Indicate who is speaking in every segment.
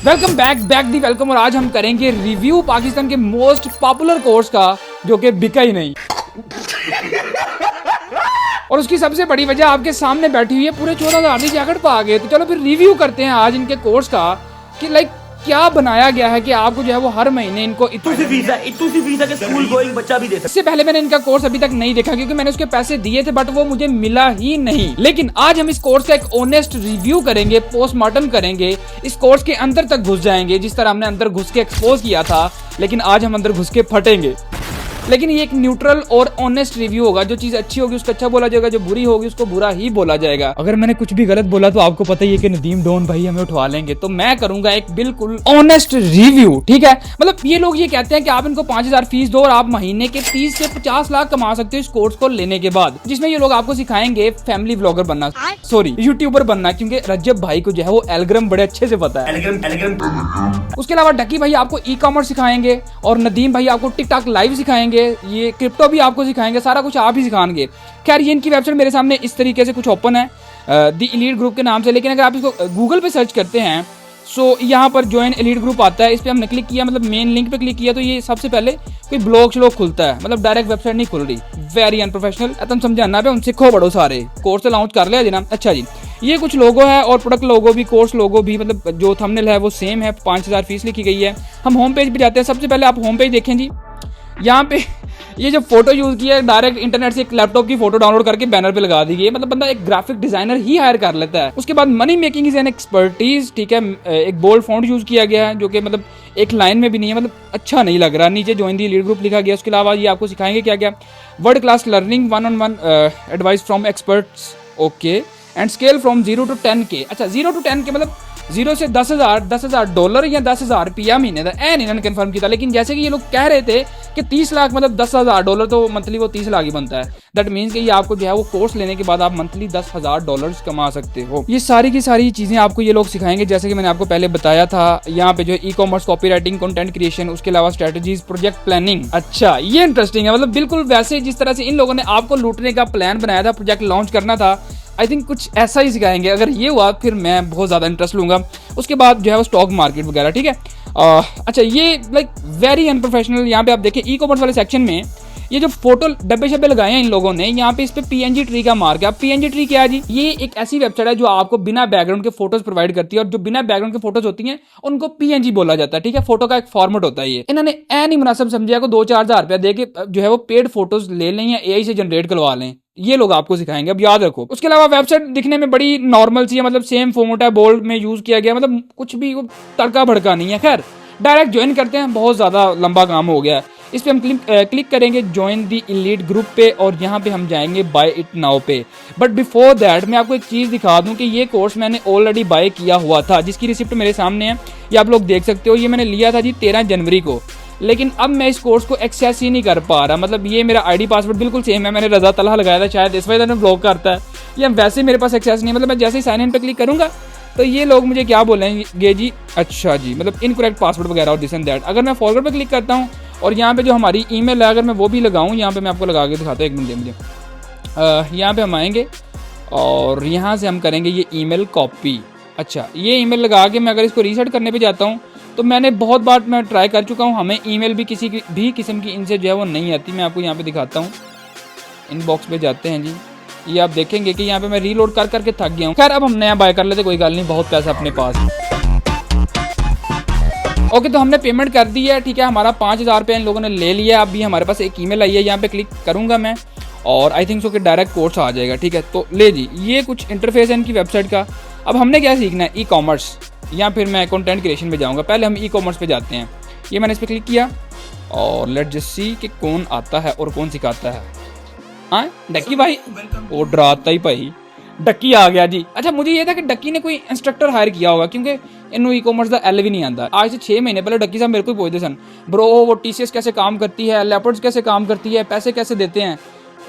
Speaker 1: Welcome back the welcome. और आज हम करेंगे रिव्यू पाकिस्तान के मोस्ट पॉपुलर कोर्स का जो कि बिका ही नहीं। और उसकी सबसे बड़ी वजह आपके सामने बैठी हुई है, पूरे 14,000 की जैकेट पा गए। तो चलो फिर रिव्यू करते हैं आज इनके कोर्स का कि लाइक क्या बनाया गया है कि आपको जो है वो हर महीने इनको इतनी सी फीस के स्कूल गोइंग बच्चा भी दे सकता है। इससे पहले मैंने इनका कोर्स अभी तक नहीं देखा क्योंकि मैंने उसके पैसे दिए थे बट वो मुझे मिला ही नहीं। लेकिन आज हम इस कोर्स का एक ऑनेस्ट रिव्यू करेंगे, पोस्टमार्टम करेंगे, इस कोर्स के अंदर तक घुस जाएंगे जिस तरह हमने अंदर घुस के एक्सपोज किया था। लेकिन आज हम अंदर घुस के फटेंगे। लेकिन ये एक न्यूट्रल और ऑनेस्ट रिव्यू होगा। जो चीज अच्छी होगी उसको अच्छा बोला जाएगा, जो बुरी होगी उसको बुरा ही बोला जाएगा। अगर मैंने कुछ भी गलत बोला तो आपको पता ही है कि नदीम डॉन भाई हमें उठवा लेंगे। तो मैं करूंगा एक बिल्कुल ऑनेस्ट रिव्यू, ठीक है। मतलब ये लोग ये कहते हैं कि आप इनको 5,000 फीस दो और आप महीने के 30 से 50 लाख कमा सकते हो इस कोर्स को लेने के बाद, जिसमें ये लोग आपको सिखाएंगे फैमिली व्लॉगर बनना, सॉरी यूट्यूबर बनना, क्योंकि रजब भाई को जो है वो एल्ग्राम बड़े अच्छे से पता है। उसके अलावा डकी भाई आपको ई कॉमर्स सिखाएंगे और नदीम भाई आपको टिकटॉक लाइव सिखाएंगे, ये क्रिप्टो भी आपको सिखाएंगे, सारा कुछ आप ही सिखाएंगे। खैर ये इनकी वेबसाइट मेरे सामने इस तरीके से कुछ ओपन है द एलीट ग्रुप के नाम से। लेकिन अगर आप इसको गूगल पे सर्च करते हैं सो यहाँ पर ज्वाइन एलीट ग्रुप आता है। इस पर हमने क्लिक किया, मतलब मेन लिंक पे क्लिक किया तो ये सबसे पहले कोई ब्लॉग श्लॉग खुलता है, मतलब डायरेक्ट वेबसाइट नहीं खुल रही। Very unprofessional. तुम समझाना पे सीखो बड़ो सारे कोर्स तो लॉन्च कर लिया जी ना। अच्छा जी, ये कुछ लोगो है और प्रोडक्ट लोगो भी, कोर्स लोगो भी, मतलब जो थंबनेल है वो सेम है। 5,000 फीस लिखी गई है। हम होम पेज पे जाते हैं। सबसे पहले आप होम पेज देखें जी। यहाँ पे ये जो फोटो यूज किया है डायरेक्ट इंटरनेट से एक लैपटॉप की फोटो डाउनलोड करके बैनर पे लगा दी गई है। मतलब बंदा एक ग्राफिक डिजाइनर ही हायर कर लेता है। उसके बाद money making is an expertise, ठीक है। एक बोल्ड फॉन्ट यूज किया गया है जो कि मतलब एक लाइन में भी नहीं है, मतलब अच्छा नहीं लग रहा। नीचे ज्वाइन दी लीड ग्रुप लिखा गया। उसके अलावा ये आपको सिखाएंगे क्या क्या, world class learning, 1-on-1 advice from experts, okay, and scale from 0 to 10K। अच्छा 0 to 10K मतलब 0 से 10,000 डॉलर या 10,000 रुपया महीने का एन इन्होंने कंफर्म किया था। लेकिन जैसे कि ये लोग कह रहे थे कि 30 लाख मतलब 10,000 डॉलर, तो मंथली वो 30 लाख ही बनता है। दैट मीन्स कि ये आपको जो है वो कोर्स लेने के बाद आप मंथली 10,000 डॉलर कमा सकते हो। ये सारी की सारी चीजें आपको ये लोग सिखाएंगे जैसे कि मैंने आपको पहले बताया था। यहाँ पे जो e commerce, copy writing, content creation, उसके अलावा स्ट्रेटेजीज, प्रोजेक्ट प्लानिंग। अच्छा ये इंटरेस्टिंग है, मतलब बिल्कुल वैसे जिस तरह से इन लोगों ने आपको लूटने का प्लान बनाया था, प्रोजेक्ट लॉन्च करना था, आई थिंक कुछ ऐसा ही सिखाएंगे। अगर ये हुआ फिर मैं बहुत ज़्यादा इंटरेस्ट लूँगा। उसके बाद जो है वो स्टॉक मार्केट वगैरह, ठीक है। अच्छा ये लाइक वेरी अनप्रोफेशनल। यहाँ पे आप देखें ई कॉमर्स वाले सेक्शन में ये जो फोटो डब्बे शब्बे लगाए हैं इन लोगों ने, यहाँ पे इस पे PNG ट्री का मार्क है। अब PNG ट्री क्या है जी? ये एक ऐसी वेबसाइट है जो आपको बिना बैकग्राउंड के फोटोज प्रोवाइड करती है और जो बिना बैकग्राउंड के फोटोज होती हैं उनको PNG बोला जाता है, ठीक है। फोटो का एक फॉर्मेट होता है। ये इन्होंने ऐन ही मुनासिब समझा को 2-4 हज़ार रुपया दे के जो है वो पेड फोटोज ले लें या AI से जनरेट करवा लें। ये लोग आपको सिखाएंगे, अब याद रखो। उसके अलावा वेबसाइट दिखने में बड़ी नॉर्मल सी है, मतलब सेम फॉर्मेट है, बोल्ड में यूज किया गया, मतलब कुछ भी तड़का भड़का नहीं है। खैर डायरेक्ट ज्वाइन करते हैं, बहुत ज़्यादा लंबा काम हो गया है। इस पे हम क्लिक करेंगे ज्वाइन दी एलीट ग्रुप पे और यहाँ पे हम जाएंगे बाय इट नाउ पे। बट बिफोर दैट मैं आपको एक चीज़ दिखा दूँ कि ये कोर्स मैंने ऑलरेडी बाय किया हुआ था, जिसकी रिसिप्ट मेरे सामने है, ये आप लोग देख सकते हो। ये मैंने लिया था जी 13 जनवरी को। लेकिन अब मैं इस कोर्स को एक्सेस ही नहीं कर पा रहा। मतलब ये मेरा ID पासवर्ड बिल्कुल सेम है, मैंने रजा तलहा लगाया था, शायद इस वजह से ब्लॉक करता है, या वैसे मेरे पास एक्सेस नहीं। मतलब मैं जैसे ही साइन इन पे क्लिक करूँगा तो ये लोग मुझे क्या बोलेंगे जी, अच्छा जी, मतलब इनकरेक्ट पासवर्ड वगैरह और दिस एंड दैट। अगर मैं फॉरवर्ड पे क्लिक करता हूँ और यहाँ पे जो हमारी ईमेल है अगर मैं वो भी लगाऊँ, यहाँ पे मैं आपको लगा के दिखाता हूँ, एक मिनट मुझे। यहाँ पे हम आएंगे और यहाँ से हम करेंगे ये ईमेल कॉपी। अच्छा ये ईमेल लगा के मैं अगर इसको रीसेट करने पे जाता हूँ तो मैंने बहुत बार मैं ट्राई कर चुका हूँ, हमें ईमेल भी किसी भी किस्म की इनसे जो है वो नहीं आती। मैं आपको यहाँ पे दिखाता हूँ, इनबॉक्स पे जाते हैं जी। ये आप देखेंगे कि यहाँ पे मैं रीलोड कर करके थक गया हूँ। खैर अब हम नया बाय कर लेते, कोई गल नहीं, बहुत पैसा अपने पास। ओके तो हमने पेमेंट कर दी है, ठीक है। हमारा 5,000 रुपये इन लोगों ने ले लिया। अभी हमारे पास एक ईमेल आई है, यहाँ पे क्लिक करूँगा मैं और आई थिंक सो कि डायरेक्ट कोर्स आ जाएगा, ठीक है। तो ले जी, ये कुछ इंटरफेस है इनकी वेबसाइट का। अब हमने क्या सीखना है, ई कॉमर्स या फिर मैं कंटेंट क्रिएशन में जाऊँगा। पहले हम ई कॉमर्स पे जाते हैं। ये मैंने इस पर क्लिक किया और लेट जस्ट सी कि कौन आता है और कौन सिखाता है। हाँ डक्की भाई, वो डराता ही भाई, डक्की आ गया जी। अच्छा मुझे ये था कि डक्की ने कोई इंस्ट्रक्टर हायर किया होगा क्योंकि इन्होंने ई कॉमर्स का L भी नहीं आता। आज से 6 महीने पहले डक्की साहब मेरे को पूछते सन, ब्रो वो TCS कैसे काम करती है, लेपर्ड्स कैसे काम करती है, पैसे कैसे देते हैं।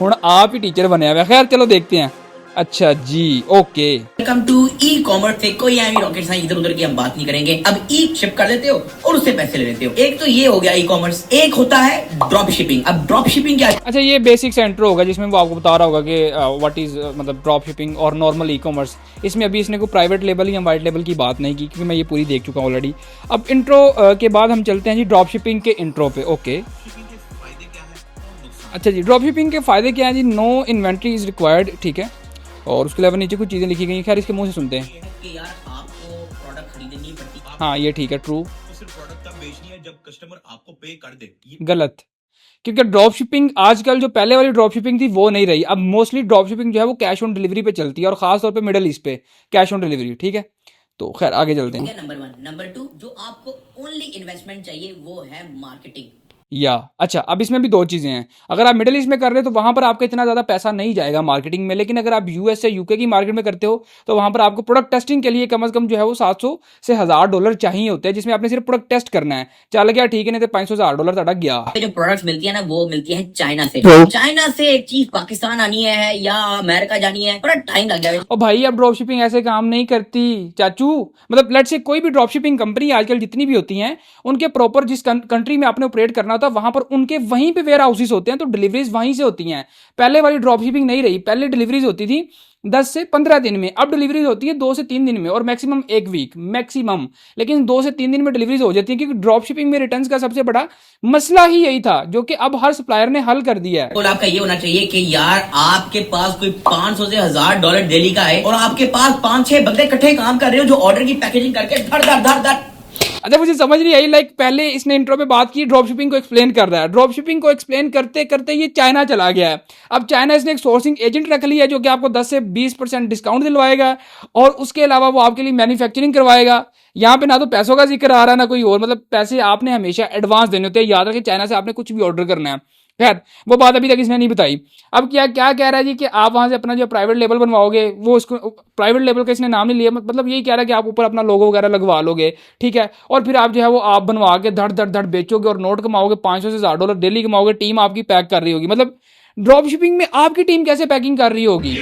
Speaker 1: हुण आप ही टीचर बने हुए। खैर चलो देखते हैं। अच्छा जी, okay.
Speaker 2: Welcome to e commerce से कोई ऐसी रॉकेट साइंस इधर उधर की हम बात नहीं करेंगे। अब ई शिप कर देते हो और उससे पैसे ले लेते हो। एक तो ये हो गया ई कॉमर्स, एक होता है ड्रॉप शिपिंग। अब ड्रॉप शिपिंग क्या है?
Speaker 1: अच्छा, ये बेसिक सेंटर होगा जिसमें वो आपको बता रहा होगा कि व्हाट इज मतलब ड्रॉप शिपिंग और नॉर्मल ई कॉमर्स। इसमें अभी इसने कोई प्राइवेट लेवल या वाइट लेवल की बात नहीं की, क्योंकि मैं ये पूरी देख चुका हूँ ऑलरेडी। अब इंट्रो के बाद हम चलते हैं जी ड्रॉप शिपिंग के इंट्रो पे। ओके, अच्छा जी, ड्रॉप शिपिंग के फ़ायदे क्या हैं जी? नो इन्वेंट्री इज़ रिक्वायर्ड, ठीक है। और उसके अलावा नीचे कुछ चीज़ें लिखी गई हैं, खैर इसके मुंह से सुनते हैं।
Speaker 2: कि यार आपको प्रोडक्ट खरीदनी नहीं पड़ती।
Speaker 1: हाँ, ये ठीक है, ट्रू।
Speaker 3: तो सिर्फ प्रोडक्ट तब बेचनी है जब कस्टमर आपको पे कर दे।
Speaker 1: गलत, क्योंकि ड्रॉप शिपिंग आजकल जो पहले वाली ड्रॉप शिपिंग थी वो नहीं रही। अब मोस्टली ड्रॉप शिपिंग जो है वो कैश ऑन डिलीवरी पे चलती है, और खास तौर पे मिडल ईस्ट पे कैश ऑन डिलीवरी, ठीक है। तो खैर आगे चलते हैं।
Speaker 2: नंबर 1, नंबर 2, जो आपको ओनली इन्वेस्टमेंट चाहिए वो है मार्केटिंग।
Speaker 1: या अच्छा, अब इसमें भी दो चीज़ें हैं। अगर आप मिडिल ईस्ट में कर रहे हो तो वहाँ पर आपका इतना ज़्यादा पैसा नहीं जाएगा मार्केटिंग में, लेकिन अगर आप यूएस से यूके की मार्केट में करते हो तो वहाँ पर आपको प्रोडक्ट टेस्टिंग के लिए कम से कम जो है वो $700 से $1000 चाहिए होते हैं, जिसमें आपने सिर्फ प्रोडक्ट टेस्ट करना है। चल गया ठीक है, नहीं तो $500-1000 तड़क गया।
Speaker 2: जो प्रोडक्ट्स मिलती है ना वो मिलती है चाइना से। चाइना से एक चीज पाकिस्तान आनी है या अमेरिका जानी है, बड़ा टाइम लग जाएगा।
Speaker 1: और भाई अब ड्रॉप शिपिंग ऐसे काम नहीं करती चाचू। मतलब लेट्स से कोई भी ड्रॉप शिपिंग कंपनी आजकल जितनी भी होती हैं, उनके प्रॉपर जिस कंट्री में आपने ऑपरेट करना होता है वहां पर उनके वहीं पे वेयर हाउसेस होते हैं, तो डिलीवरीज वहीं से होती हैं। पहले वाली ड्रॉप शिपिंग नहीं रही, पहले डिलीवरीज होती थी 10 से 15 दिन में, अब डिलीवरीज होती है 2 से 3 दिन में, और मैक्सिमम 1 वीक मैक्सिमम, लेकिन 2 से 3 दिन में डिलीवरीज हो जाती है, क्योंकि ड्रॉप शिपिंग में रिटर्न्स का सबसे बड़ा मसला ही यही था, जो कि अब हर सप्लायर ने हल कर दिया है।
Speaker 2: और आपका ये होना चाहिए कि यार आपके पास कोई 500 से $1000 डेली का है और आपके पास 5-6 बंदे इकट्ठे काम कर रहे हो जो ऑर्डर की पैकेजिंग करके धड़ धड़ धड़ धड़।
Speaker 1: अच्छा, मुझे समझ नहीं आई, लाइक पहले इसने इंट्रो में बात की ड्रॉप शिपिंग को एक्सप्लेन कर रहा है, ड्रॉप शिपिंग को एक्सप्लेन करते करते ये चाइना चला गया है। अब चाइना इसने एक सोर्सिंग एजेंट रख लिया है जो कि आपको 10 से 20% डिस्काउंट दिलवाएगा, और उसके अलावा वो आपके लिए मैन्युफैक्चरिंग करवाएगा। यहाँ पे ना तो पैसों का जिक्र आ रहा है ना कोई और, मतलब पैसे आपने हमेशा एडवांस देने होते हैं। याद रखें, चाइना से आपने कुछ भी ऑर्डर करना है। खैर वो बात अभी तक इसने नहीं बताई। अब क्या क्या कह रहा है जी कि आप वहां से अपना जो प्राइवेट लेबल बनवाओगे, वो उसको प्राइवेट लेबल का इसने नाम नहीं लिया, मतलब यही कह रहा है कि आप ऊपर अपना लोगो वगैरह लगवा लोगे, ठीक है, और फिर आप जो है वो आप बनवा के धड़ धड़ धड़ बेचोगे और नोट कमाओगे, 500 से $1000 डेली कमाओगे। टीम आपकी पैक कर रही होगी। मतलब ड्रॉप शिपिंग में आपकी टीम कैसे पैकिंग कर रही होगी?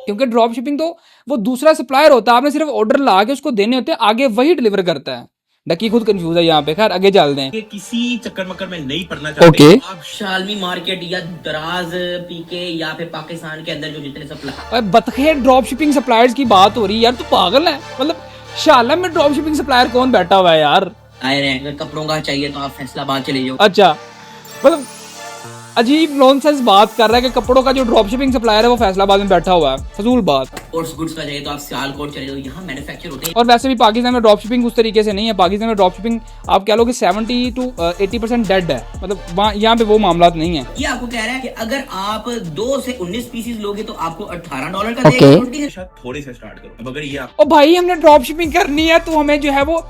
Speaker 1: क्योंकि ड्रॉप शिपिंग तो वो दूसरा सप्लायर होता है, आपने सिर्फ ऑर्डर ला के उसको देने होते हैं, आगे वही डिलीवर करता है। डकी खुद कंफ्यूज है यहाँ पे। खैर आगे चल दें।
Speaker 3: किसी चक्कर मक्कर में नहीं पड़ना चाहते।
Speaker 1: ओके।
Speaker 2: आप शालमी मार्केट या दराज पीके या फिर पाकिस्तान के अंदर जो जितने सप्लाई
Speaker 1: बतखे ड्रॉप शिपिंग सप्लायर्स की बात हो रही है यार, तू पागल है? मतलब शाला में ड्रॉप शिपिंग सप्लायर कौन बैठा हुआ है यार?
Speaker 2: आए रहे हैं। अगर कपड़ों का चाहिए तो आप फैसलाबाद चले जाओ।
Speaker 1: अच्छा, मतलब अजीब नॉनसेंस बात कर रहा है कि कपड़ों का जो ड्रॉप शिपिंग सप्लायर है वो फैसलाबाद में बैठा हुआ है। फजूल बात।
Speaker 2: स्पोर्ट्स गुड्स का चाहिए तो आप सियालकोट चले जाओ, यहाँ मैन्युफैक्चर होते हैं।
Speaker 1: और वैसे भी पाकिस्तान में ड्रॉप शिपिंग उस तरीके से नहीं है। पाकिस्तान में ड्रॉप शिपिंग आप कह लो कि 70 to 80% डेड है, मतलब वहाँ यहाँ पे वो मामला नहीं है।
Speaker 2: ये आपको कह रहा है कि अगर आप 2 से 19 पीसेस लोगे तो आपको $18 का देगा।
Speaker 3: शायद थोड़े से स्टार्ट करो। अब अगर ये आप
Speaker 1: ओ भाई, हमने ड्रॉप शिपिंग करनी है तो हमें जो है वो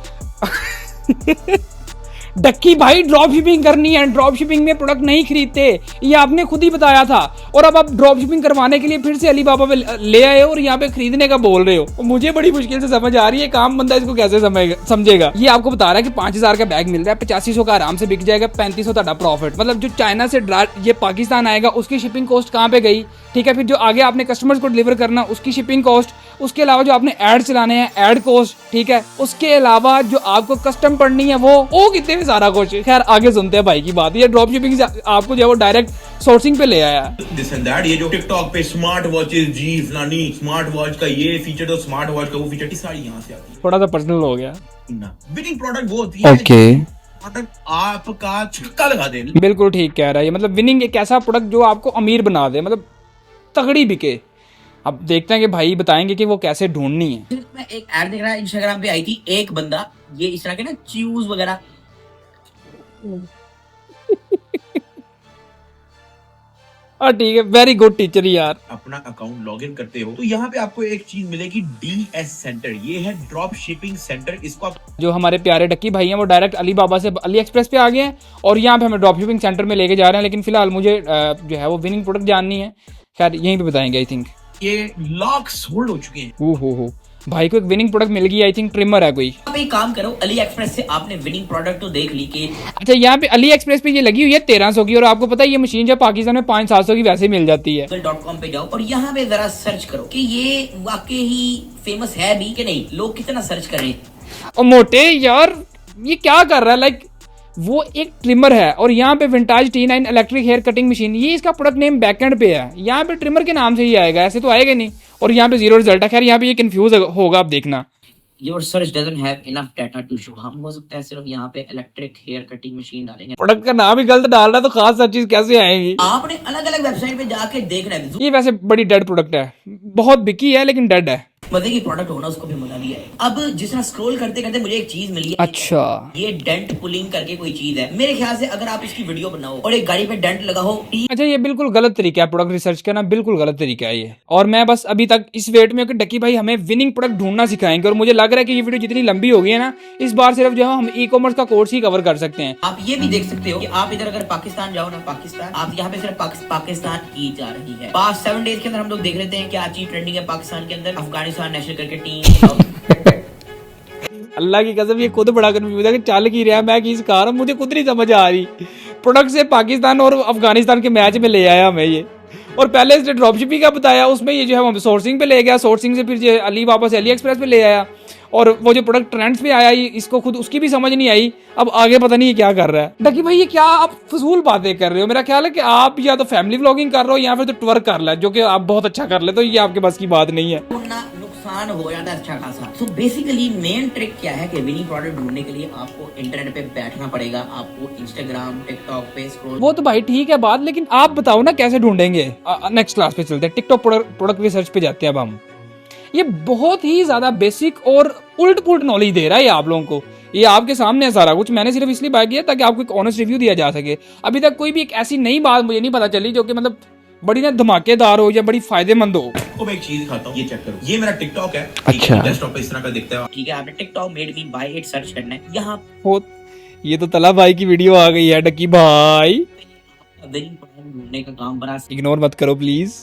Speaker 1: डक्की भाई ड्रॉप शिपिंग करनी है। ड्रॉप शिपिंग में प्रोडक्ट नहीं खरीदते, ये आपने खुद ही बताया था। और अब आप ड्रॉप शिपिंग करवाने के लिए फिर से अलीबाबा पे ले आए और यहाँ पे खरीदने का बोल रहे हो। और मुझे बड़ी मुश्किल से समझ आ रही है काम बंदा इसको कैसे समझेगा। ये आपको बता रहा है कि 5000 का बैग मिल रहा है, 8500 का आराम से बिक जाएगा, 3500 ਤੁਹਾਡਾ प्रॉफिट। मतलब जो चाइना से ये पाकिस्तान आएगा उसकी शिपिंग कॉस्ट कहाँ पे गई, ठीक है। फिर जो आगे आपने कस्टमर्स को डिलीवर करना उसकी शिपिंग कॉस्ट, उसके अलावा जो आपने ऐड चलाने हैं ऐड कॉस्ट, ठीक है। उसके अलावा जो आपको कस्टम पढ़नी है वो कितने में सारा कुछ। खैर आगे सुनते हैं भाई की बात। ये ड्रॉप शिपिंग से आपको जो है वो डायरेक्ट सोर्सिंग पे ले आया है।
Speaker 3: दिस एंड दैट, ये जो टिकटॉक पे स्मार्ट वॉचेस जी फलानी स्मार्ट वॉच का ये फीचर तो स्मार्ट वॉच का वो फीचर की सारी यहाँ से आती है।
Speaker 1: थोड़ा सा पर्सनल हो गया।
Speaker 3: विनिंग प्रोडक्ट वो होती है
Speaker 1: ओके,
Speaker 3: मतलब आपका छक्का लगा दे।
Speaker 1: बिल्कुल ठीक कह रहा है। मतलब विनिंग एक ऐसा प्रोडक्ट जो आपको अमीर बना दे, मतलब तगड़ी बिके। अब देखते हैं कि भाई बताएंगे कि वो कैसे ढूंढनी है।
Speaker 2: मैं एक ऐड देख रहा है इंस्टाग्राम पे आई थी, एक बंदा ये इस तरह के ना च्यूज वगैरह
Speaker 1: ठीक है, वेरी गुड टीचर यार।
Speaker 3: अपना अकाउंट लॉगिन करते हो तो यहाँ पे आपको एक चीज मिलेगी, DS सेंटर। ये है ड्रॉप शिपिंग सेंटर। इसको आप
Speaker 1: जो हमारे प्यारे डक्की भाई हैं वो डायरेक्ट अलीबाबा से अली एक्सप्रेस पे आ गए हैं और यहाँ पे हमें ड्रॉप शिपिंग सेंटर में लेके जा रहे हैं। लेकिन फिलहाल मुझे जो है वो विनिंग प्रोडक्ट जाननी है। खैर यहीं पे बताएंगे आई थिंक।
Speaker 3: ये लॉक्स होल्ड हो चुके हैं।
Speaker 1: हो। भाई को एक विनिंग प्रोडक्ट मिल गई, आई थिंक ट्रिमर है कोई।
Speaker 2: आप एक काम करो, अली एक्सप्रेस से आपने विनिंग प्रोडक्ट तो देख ली कि
Speaker 1: अच्छा, यहाँ पे अली एक्सप्रेस पे ये लगी हुई है 1300 की, और आपको पता है ये मशीन जब पाकिस्तान में 500-700 की वैसे मिल जाती है।
Speaker 2: google.com पे जाओ और यहाँ पे जरा सर्च करो कि ये वाकई ही फेमस है भी कि नहीं, लोग कितना सर्च करें।
Speaker 1: और मोटे यार ये क्या कर रहा है, लाइक वो एक ट्रिमर है और यहाँ पे vintage T9 electric hair cutting machine, ये इसका प्रोडक्ट नेम बैकएंड पे है, यहाँ पे ट्रिमर के नाम से ही आएगा, ऐसे तो आएगा नहीं। और यहाँ पे 0 रिजल्ट है। खैर यहाँ पे ये कंफ्यूज होगा, आप देखना।
Speaker 2: Your search doesn't have enough data to show। हम हो सकता है सिर्फ यहाँ पे इलेक्ट्रिक हेयर कटिंग मशीन डालेंगे।
Speaker 1: प्रोडक्ट का नाम ही गलत डाल रहा है तो खास सब चीज कैसे आएगी।
Speaker 2: आपने अलग अलग वेबसाइट पे जाके देखना है।
Speaker 1: ये वैसे बड़ी डेड प्रोडक्ट है, बहुत बिकी है लेकिन डेड है।
Speaker 2: मजे की प्रोडक्ट होना उसको भी मजा भी है। अब जिस तरह स्क्रॉल करते करते मुझे एक चीज मिली है।
Speaker 1: अच्छा,
Speaker 2: ये डेंट पुलिंग करके कोई चीज है, मेरे ख्याल से अगर आप इसकी वीडियो बनाओ और एक गाड़ी पे डेंट लगा हो।
Speaker 1: अच्छा, ये बिल्कुल गलत तरीका है प्रोडक्ट रिसर्च करना, बिल्कुल गलत तरीका है ये। और मैं बस अभी तक इस वेट में कि डक्की भाई हमें विनिंग प्रोडक्ट ढूंढना सिखाएंगे, और मुझे लग रहा है कि ये वीडियो जितनी लंबी हो गई है ना, इस बार सिर्फ जो है हम ई कॉमर्स का कोर्स ही कवर कर सकते हैं।
Speaker 2: आप ये भी देख सकते हो कि आप इधर अगर पाकिस्तान जाओ ना, पाकिस्तान आप यहाँ पे सिर्फ पाकिस्तान की जा रही है। पास्ट 7 डेज के अंदर हम लोग देख लेते हैं क्या चीज ट्रेंडिंग है पाकिस्तान के अंदर। Afghanistan national cricket team.
Speaker 1: अल्लाह की कसम ये खुद बड़ा कंफ्यूज है कि चल की रहा है, मैं की सिखा रहा हूँ, मुझे खुद नहीं समझ आ रही। प्रोडक्ट से पाकिस्तान और अफगानिस्तान के मैच में ले आया हमें ये, और पहले इसने ड्रॉप शिपिंग का बताया, उसमें ये जो है वो सोर्सिंग पे ले गया, सोर्सिंग से फिर जो अली वापस से अली एक्सप्रेस पे ले आया, और वो जो प्रोडक्ट ट्रेंड्स पे आया इसको खुद उसकी भी समझ नहीं आई। अब आगे पता नहीं ये क्या कर रहा है। डकी भाई ये क्या आप फजूल बातें कर रहे हो? मेरा ख्याल है कि आप या तो फैमिली व्लॉगिंग कर रहे हो या फिर तो ट्वर्क कर रहे हो, जो कि आप बहुत अच्छा कर लेते हो, ये आपके बस की बात नहीं है।
Speaker 2: नुकसान हो जाता है अच्छा खासा। तो बेसिकली मेन ट्रिक क्या है कि विनिंग प्रोडक्ट ढूंढने के लिए आपको इंटरनेट पे बैठना पड़ेगा, आपको इंस्टाग्राम टिकटॉक पे स्क्रॉल।
Speaker 1: वो तो भाई ठीक है बात, लेकिन आप बताओ ना कैसे ढूंढेंगे। नेक्स्ट क्लास पे चलते हैं, टिकटॉक प्रोडक्ट रिसर्च पे जाते हैं अब हम। ये बहुत ही ज्यादा बेसिक और उल्ट पुल्ट नॉलेज दे रहा है ये आप लोगों को। ये आपके सामने है सारा कुछ, मैंने सिर्फ इसलिए बाय किया ताकि आपको एक ऑनेस्ट रिव्यू दिया जा सके। अभी तक कोई भी एक ऐसी नई बात मुझे नहीं पता चली जो कि मतलब बड़ी ना धमाकेदार हो या बड़ी फायदेमंद हो।
Speaker 3: तो मैं एक चीज दिखाता हूँ, ये चेक करो, ये मेरा टिकटॉक है।
Speaker 1: अच्छा,
Speaker 3: डेस्कटॉप पे इस तरह का दिखता है।
Speaker 2: ठीक है, आपने TikTok made me buy it search करना है। यहाँ
Speaker 1: हो ये तो तला भाई की वीडियो आ गई है। डक्की भाई
Speaker 2: विनिंग प्रोडक्ट ढूंढने का काम बना।
Speaker 1: इग्नोर मत करो प्लीज।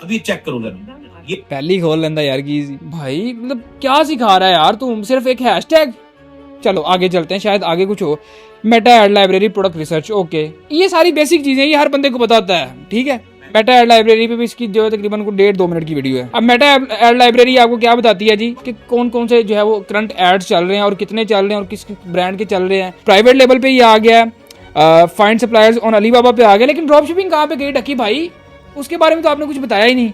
Speaker 3: अब ये चेक करो जरा, ये
Speaker 1: पहली खोल लेंदा यार की भाई, मतलब क्या सिखा रहा है यार तुम, सिर्फ एक हैशटैग। चलो आगे चलते हैं, शायद आगे कुछ हो। Meta ad library product research, okay, ये सारी बेसिक चीजें ये हर बंदे को पता होता है, ठीक है। मेटा एड लाइब्रेरी पे भी इसकी जो है तकरीबन 1.5-2 मिनट की वीडियो है। अब मेटा एड लाइब्रेरी आपको क्या बताती है जी कि कौन कौन से जो है वो करंट एड्स चल रहे हैं और कितने चल रहे हैं और किस ब्रांड के चल रहे हैं। प्राइवेट लेवल पे ये आ गया है, फाइंड सप्लायर्स ऑन अलीबाबा पे आ गया, लेकिन ड्रॉप शिपिंग कहाँ पे गई डक्की भाई? उसके बारे में तो आपने कुछ बताया ही नहीं।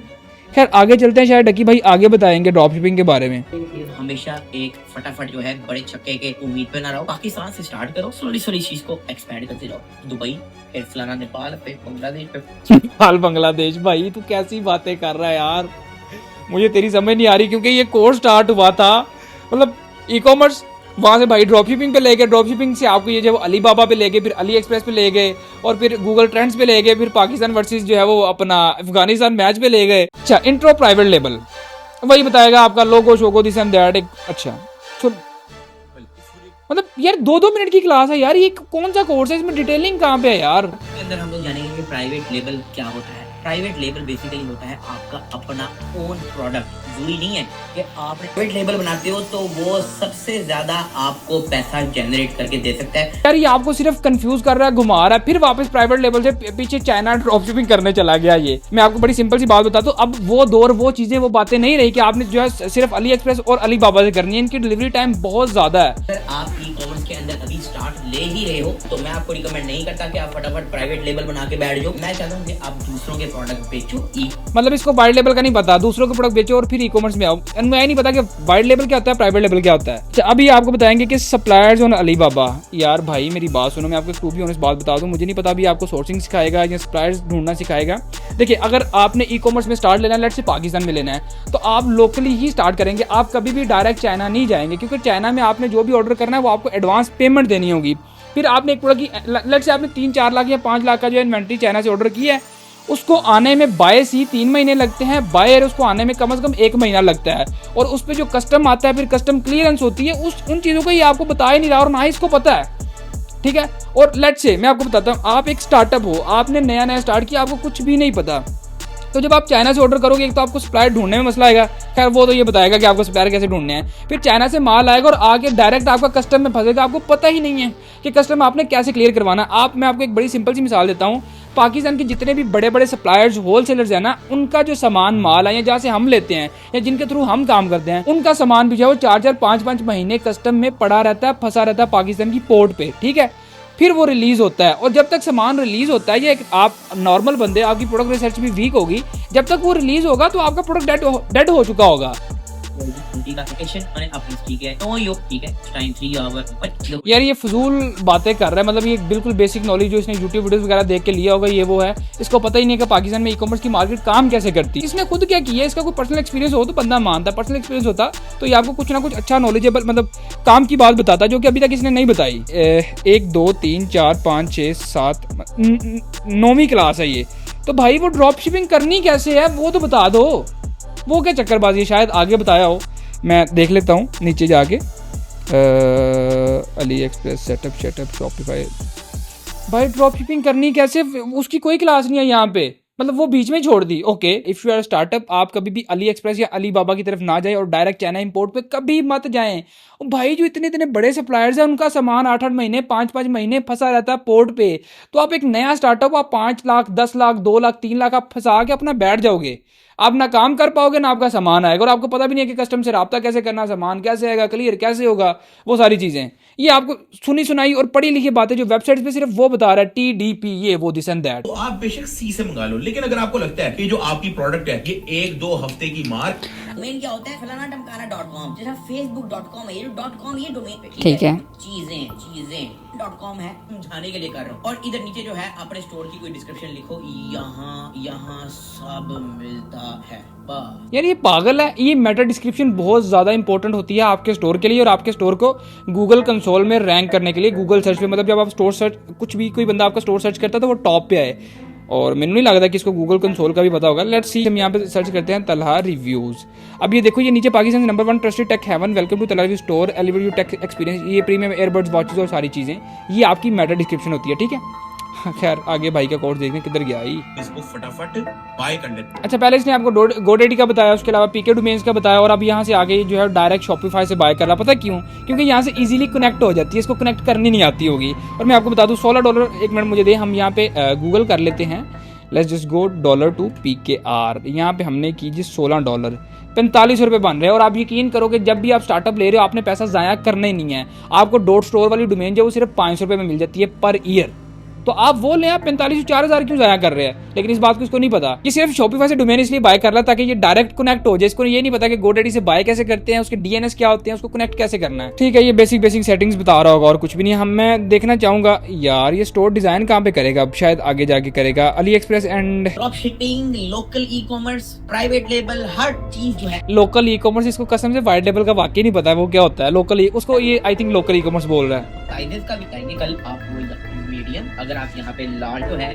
Speaker 1: खैर आगे चलते हैं, शायद डक्की भाई आगे बताएंगे ड्रॉप शिपिंग के बारे में।
Speaker 2: हमेशा एक फटाफट जो है बड़े छक्के के उम्मीद पे ना रहो। पाकिस्तान से स्टार्ट करो, स्लोली स्लोली चीज को एक्सपैंड करते जाओ। दुबई, फिर फलाना नेपाल, फिर बांग्लादेश, फिर
Speaker 1: नेपाल बांग्लादेश। भाई तू कैसी बातें कर रहा है यार, मुझे तेरी समझ नहीं आ रही, क्योंकि ये कोर्स स्टार्ट हुआ था मतलब ई कॉमर्स, वहाँ से भाई ड्रॉप शिपिंग पे ले गए, ड्रॉप शिपिंग से आपको ये जब अली बाबा पे ले गए, फिर अली एक्सप्रेस पे ले गए, और फिर गूगल ट्रेंड्स पे ले गए, फिर पाकिस्तान वर्सेस जो है वो अपना अफगानिस्तान मैच पे ले गए। अच्छा, इंट्रो प्राइवेट लेवल वही बताएगा आपका लोगो शोगो दिस एंड दैट। अच्छा मतलब यार 2-2 मिनट की क्लास है यार, ये कौन सा कोर्स है, इसमें डिटेलिंग कहाँ पे है यार?
Speaker 2: इसके अंदर हम लोग जानेंगे कि प्राइवेट लेबल क्या होता है। प्राइवेट लेबल बेसिकली होता है आपका अपना ओन प्रोडक्ट। जरूरी नहीं है कि आप प्राइवेट लेबल बनाते हो तो वो सबसे ज्यादा आपको पैसा जनरेट करके दे सकता है।
Speaker 1: यार ये आपको सिर्फ कंफ्यूज कर रहा है, घुमा रहा है, फिर वापस प्राइवेट लेवल से पीछे चाइना ड्रॉप शिपिंग करने चला गया। ये मैं आपको बड़ी सिंपल सी बात बताता हूँ, अब वो दौर वो चीजें वो बातें नहीं रही कि आपने जो है सिर्फ अली एक्सप्रेस और अली बाबा से करनी है। इनकी डिलीवरी टाइम बहुत ज्यादा है।
Speaker 2: अगर आप ई कॉमर्स के अंदर अभी स्टार्ट ले ही रहे हो तो मैं आपको रिकमेंड नहीं करता कि आप फटाफट प्राइवेट लेबल बना के बैठ जाओ। मैं चाहता हूँ कि आप दूसरों के प्रोडक्ट बेचो।
Speaker 1: मतलब इसको वाइड लेवल का नहीं पता, दूसरों के प्रोडक्ट बेचो और फिर ई कॉमर्स में आओ। मैं नहीं पता कि वाइड लेवल क्या होता है, प्राइवेट लेवल क्या होता है। अच्छा, अभी आपको बताएंगे कि सप्लायर्स ऑन अली बाबा। यार भाई मेरी बात सुनो, मैं आपको टू बी ऑनेस्ट बात बता दूं, मुझे नहीं पता अभी आपको सोर्सिंग सिखाएगा या सप्लायर्स ढूंढना सिखाएगा। देखिए, अगर आपने ई कॉमर्स में स्टार्ट लेना है, लेट्स से पाकिस्तान में लेना है, तो आप लोकली ही स्टार्ट करेंगे। आप कभी भी डायरेक्ट चाइना नहीं जाएंगे, क्योंकि चाइना में आपने जो भी ऑर्डर करना है वो आपको एडवांस पेमेंट देनी होगी। फिर आपने एक प्रोडक्ट की लेट्स से आपने 3-4 लाख या 5 लाख का जो इन्वेंट्री चाइना से ऑर्डर किया है, उसको आने में बायस ही 3 महीने लगते हैं, बायर उसको आने में कम से कम 1 महीना लगता है, और उस पर जो कस्टम आता है, फिर कस्टम क्लियरेंस होती है, उन चीज़ों को ये आपको बता ही नहीं रहा और ना ही इसको पता है, ठीक है। और लेट्स से मैं आपको बताता हूँ, आप एक स्टार्टअप हो, आपने नया नया स्टार्ट किया, आपको कुछ भी नहीं पता, तो जब आप चाइना से ऑर्डर करोगे एक तो आपको सप्लायर ढूंढने में मसला आएगा, खैर वो तो ये बताएगा कि आपको सप्लायर कैसे ढूंढने हैं। फिर चाइना से माल आएगा और आके डायरेक्ट आपका कस्टम में फंसेगा, आपको पता ही नहीं है कि कस्टम आपने कैसे क्लियर करवाना। मैं आपको एक बड़ी सिंपल सी मिसाल देता हूँ। पाकिस्तान के जितने भी बड़े बड़े सप्लायर्स होलसेलर्स हैं ना, उनका जो सामान माल है या जहाँ से हम लेते हैं या जिनके थ्रू हम काम करते हैं, उनका सामान भी जो है वो 4-4 5-5 महीने कस्टम में पड़ा रहता है, फंसा रहता है पाकिस्तान की पोर्ट पे, ठीक है। फिर वो रिलीज होता है और जब तक सामान रिलीज होता है, ये आप नॉर्मल बंदे, आपकी प्रोडक्ट रिसर्च भी वीक होगी, जब तक वो रिलीज होगा तो आपका प्रोडक्ट डेड हो चुका होगा। यार ये फजूल बातें कर रहा है, मतलब ये बिल्कुल बेसिक नॉलेज जो इसने यूट्यूब वीडियोस वगैरह देख के लिया होगा ये वो है, इसको पता ही नहीं है कि पाकिस्तान में ई कॉमर्स की मार्केट काम कैसे करती है। इसने खुद क्या किया है, इसका कोई पर्सनल एक्सपीरियंस हो तो बंदा मानता, पर्सनल एक्सपीरियंस होता तो ये आपको कुछ ना कुछ अच्छा नॉलेजेबल मतलब काम की बात बताता, जो कि अभी तक इसने नहीं बताई। 1 2 3 4 5 6 7 9वीं क्लास है ये, तो भाई वो ड्रॉप शिपिंग करनी कैसे है वो तो बता दो। वो क्या चक्करबाजी, शायद आगे बताया हो, मैं देख लेता हूँ नीचे जाके। अली एक्सप्रेस सेटअप शॉपिफाई, भाई ड्रॉप शिपिंग करनी कैसे, उसकी कोई क्लास नहीं है यहाँ पे, मतलब वो बीच में ही छोड़ दी। Okay, if you are startup, आप कभी भी अली एक्सप्रेस या अली बाबा की तरफ ना जाए और डायरेक्ट चाइना इंपोर्ट पे कभी मत जाएं। भाई जो इतने इतने बड़े सप्लायर्स हैं, उनका सामान 8-8 महीने 5-5 महीने फंसा रहता है पोर्ट पे, तो आप एक नया स्टार्टअप, आप 5 लाख 10 लाख 2 लाख 3 लाख आप फंसा के अपना बैठ जाओगे, आप ना काम कर पाओगे ना आपका सामान आएगा, और आपको पता भी नहीं है कि कस्टम से राब्ता कैसे करना, सामान कैसे आएगा, क्लियर कैसे होगा, वो सारी चीज़ें। ये आपको सुनी सुनाई और पढ़ी लिखी बातें जो वेबसाइट पे सिर्फ वो बता रहा है, TDP ये वो दिस एंड दैट।
Speaker 3: तो आप बेशक सी से मंगा लो, लेकिन अगर आपको लगता है कि जो आपकी प्रोडक्ट है ये 1-2 हफ्ते की मार्क,
Speaker 2: डोमेन क्या होता है, फलाना टमकाना .com, जैसा facebook.com है, ये .com ये डोमेन पे
Speaker 1: ठीक है,
Speaker 2: चीजें .com है, समझाने के लिए कर रहा हूँ। और इधर नीचे जो है अपने स्टोर की कोई डिस्क्रिप्शन लिखो, यहाँ सब मिलता है।
Speaker 1: यार ये पागल है, ये मेटा डिस्क्रिप्शन बहुत ज़्यादा इंपॉर्टेंट होती है आपके स्टोर के लिए और आपके स्टोर को गूगल कंसोल में रैंक करने के लिए, गूगल सर्च पे, मतलब जब आप स्टोर सर्च, कुछ भी कोई बंदा आपका स्टोर सर्च करता है तो वो टॉप पे आए। और मैंने नहीं लगता कि इसको गूगल कंसोल का भी पता होगा। लेट्स सी, हम यहाँ पे सर्च करते हैं तलहा रिव्यूज़। अब ये देखो, ये नीचे Pakistan number 1 trusted tech haven, welcome to Talha review store, elevate your tech experience, ये प्रीमियम एयरबड्स वॉचेस और सारी चीज़ें, ये आपकी मेटा डिस्क्रिप्शन होती है, ठीक है। खैर आगे भाई का कोर्स देखने किधर गया ही,
Speaker 3: इसको फटाफट बाय कर लेते।
Speaker 1: अच्छा, पहले इसने आपको गोडेडी का बताया, उसके अलावा पीके डोमेन्स का बताया, और अब यहाँ से आगे जो है डायरेक्ट शॉपिफाई से बाय कर रहा। पता क्यों? क्योंकि यहाँ से इजीली कनेक्ट हो जाती है, इसको कनेक्ट करनी नहीं आती होगी। और मैं आपको बता दूँ $16, 1 मिनट मुझे दे, हम यहाँ पे गूगल कर लेते हैं, let's just go $2 to PKR, यहाँ पे हमने की जी $16, 45 रुपये बन रहे हैं। और आप यकीन करो कि जब भी आप स्टार्टअप ले रहे हो आपने पैसा ज़ाया करना ही नहीं है, आपको डॉट स्टोर वाली डोमेन जो वो सिर्फ 500 रुपये में मिल जाती है पर ईयर, तो आप वो लें, आप 45 से 4000 क्यों ज़ाया कर रहे हैं? लेकिन इस बात को इसको नहीं पता, ये सिर्फ शॉपिफाई से डोमेन इसलिए बाय कर रहा है ताकि ये डायरेक्ट कनेक्ट हो जाए। इसको ये नहीं पता कि गोडेडी से बाय कैसे करते हैं, उसके DNS क्या होते हैं, उसको कनेक्ट कैसे करना है। ठीक है, ये बेसिक सेटिंग्स बता रहा होगा और कुछ भी नहीं। मैं देखना चाहूंगा यार ये स्टोर डिजाइन कहाँ पे करेगा, अब शायद आगे जाके करेगा। AliExpress and
Speaker 2: drop shipping, local e commerce, private label, हर चीज जो है
Speaker 1: लोकल ई कॉमर्स। इसको कसम से वाइट लेबल का वाकई नहीं पता है वो क्या होता है लोकल, उसको ये I think local e commerce बोल रहा है।
Speaker 2: प्राइसेस का भी करेंगे कल आप, मीडियम, अगर आप यहाँ पे लाल जो है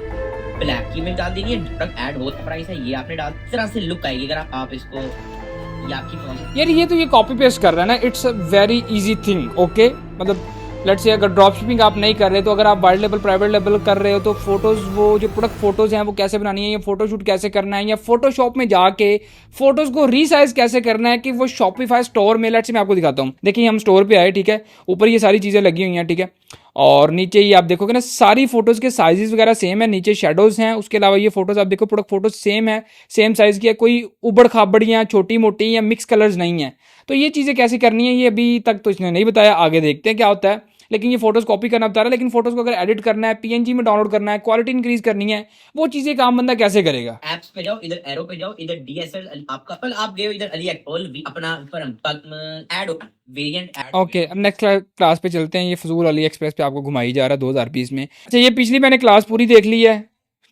Speaker 2: ब्लैक की में डाल देंगे, प्रोडक्ट ऐड होता प्राइस है, ये आपने डाल, इस तरह से लुक आएगी अगर आप इसको, ये आपकी
Speaker 1: यार ये तो ये कॉपी पेस्ट कर रहा है ना, it's a very easy thing. Okay, मतलब लेट्स से अगर ड्रॉप शिपिंग आप नहीं कर रहे तो अगर आप वाइट लेवल प्राइवेट लेवल कर रहे हो तो फोटोज़, वो जो प्रोडक्ट फोटोज़ हैं वो कैसे बनानी है, या फोटोशूट कैसे करना है, या फोटोशॉप में जाके फोटोज़ को रीसाइज कैसे करना है कि वो शॉपिफाई स्टोर में, लेट्स से मैं आपको दिखाता हूँ। देखिए हम स्टोर पे आए, ठीक है, ऊपर ये सारी चीज़ें लगी हुई हैं, ठीक है, और नीचे ये आप देखोगे ना सारी फोटोज़ के साइजेस वगैरह सेम है, नीचे शेडोज़ हैं, उसके अलावा ये फोटोज़ आप देखो प्रोडक्ट फोटोज़ सेम है, सेम साइज़ की है, कोई उबड़ खाबड़ियाँ छोटी मोटी या मिक्स कलर्स नहीं है। तो ये चीज़ें कैसे करनी है ये अभी तक तो इसने नहीं बताया, आगे देखते हैं क्या होता है। लेकिन ये फोटोज़ कॉपी करना बता रहा है, लेकिन फोटोज़ को अगर एडिट करना है, PNG में डाउनलोड करना है, क्वालिटी इंक्रीज करनी है, वो चीज़ें काम बंदा कैसे करेगा।
Speaker 2: एप्स पे जाओ, इधर एरो पे जाओ, इधर DSL आपका, कल आप गए इधर अली एक्टोल भी अपना ऐड हो, वेरिएंट ऐड।
Speaker 1: ओके, अब नेक्स्ट क्लास पे चलते हैं। ये फजूल अली एक्सप्रेस पे आपको घुमाई जा रहा है 2020 में। अच्छा, ये पिछली मैंने क्लास पूरी देख ली है,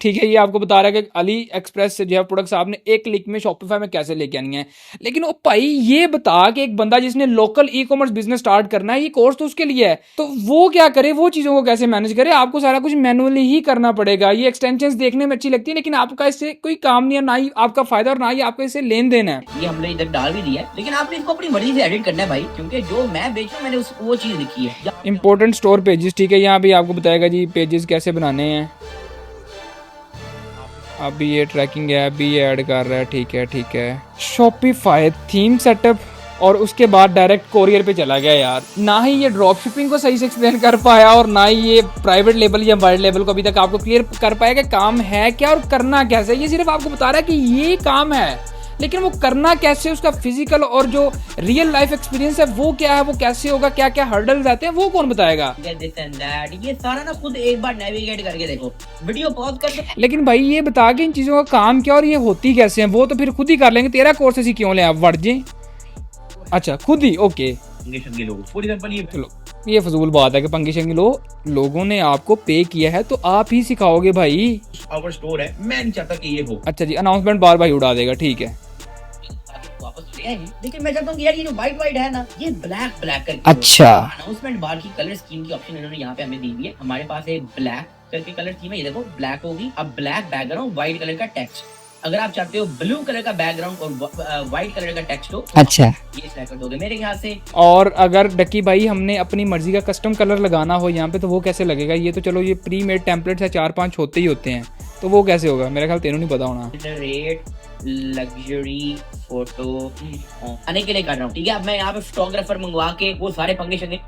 Speaker 1: ठीक है, ये आपको बता रहा है कि अली एक्सप्रेस से जो है प्रोडक्ट्स आपने एक क्लिक में शॉपिफाई में कैसे लेके आनी है। लेकिन वो भाई ये बता कि एक बंदा जिसने local e commerce business start करना है, ये कोर्स तो उसके लिए है, तो वो क्या करे, वो चीज़ों को कैसे मैनेज करे, आपको सारा कुछ मैनुअली ही करना पड़ेगा। ये एक्सटेंशंस देखने में अच्छी लगती है लेकिन आपका इससे कोई काम नहीं है, ना ही आपका फायदा और ना ही आपका इससे लेन देन है।
Speaker 2: ये हमने इधर डाल भी दिया है, लेकिन आपने इसको अपनी मर्जी से एडिट करना है भाई, क्योंकि जो मैं बेच रहा हूँ मैंने वो चीज़ लिखी है।
Speaker 1: इंपॉर्टेंट स्टोर पेजेस, ठीक है, यहाँ पे आपको बताएगा जी पेजेस कैसे बनाने हैं। अभी ये ट्रैकिंग ऐप भी ऐड कर रहा है, ठीक है। शॉपिफाई थीम सेटअप और उसके बाद डायरेक्ट कोरियर पे चला गया यार। ना ही ये ड्रॉप शिपिंग को सही से एक्सप्लेन कर पाया और ना ही ये प्राइवेट लेबल या वाइड लेबल को अभी तक आपको क्लियर कर पाया कि काम है क्या और करना कैसे। ये सिर्फ आपको बता रहा है कि ये काम है, लेकिन वो करना कैसे, उसका फिजिकल और जो रियल लाइफ एक्सपीरियंस है वो क्या है, वो कैसे होगा, क्या क्या हर्डल्स आते हैं, वो कौन बताएगा।
Speaker 2: दिस एंड दैट, ये सारा ना खुद एक बार नेविगेट करके देखो, वीडियो पॉज करके।
Speaker 1: लेकिन भाई ये बता के इन चीज़ों का काम क्या और ये होती कैसे हैं, वो तो फिर खुद ही कर लेंगे। तेरा कोर्स ऐसी क्यों ले आप वर्जें? अच्छा खुद ही, ओके
Speaker 3: शंगे लोग फॉर एग्जांपल ये
Speaker 1: चलो, ये फजूल बात है कि पंगी शंगी लोगों ने आपको पे किया है तो आप ही सिखाओगे भाई।
Speaker 3: आवर स्टोर है, मैं नहीं चाहता कि ये हो।
Speaker 1: अच्छा जी, अनाउंसमेंट बार भाई उड़ा देगा, ठीक है।
Speaker 2: वापस ले आएंगे, लेकिन मैं चाहता हूँ कि यार ये जो व्हाइट है ना, ये ब्लैक करके।
Speaker 1: अच्छा।
Speaker 2: अनाउंसमेंट बार की कलर स्कीम की ऑप्शन इन्होंने यहाँ पे हमें दी हुई है। हमारे पास एक ब्लैक करके कलर स्कीम है, ये देखो ब्लैक होगी। अब ब्लैक बैकग्राउंड, व्हाइट कलर का टेक्स्ट। अगर आप चाहते हो ब्लू कलर का बैकग्राउंड और व्हाइट कलर का टेक्स्ट हो,
Speaker 1: अच्छा,
Speaker 2: ये सिलेक्ट कर दोगे मेरे ख्याल से।
Speaker 1: और अगर डक्की भाई हमने अपनी मर्जी का कस्टम कलर लगाना हो यहाँ पे तो वो कैसे लगेगा? ये तो चलो ये प्री मेड टेम्पलेट्स है, 4-5 होते ही होते हैं, तो वो कैसे होगा? मेरे ख्याल तेनों नहीं पता होना।
Speaker 2: जनरेट लग्जरी फोटो आने के लिए कर रहा हूँ, ठीक है। अब मैं यहाँ पे फोटोग्राफर मंगवा के वो सारे पंगे शंगे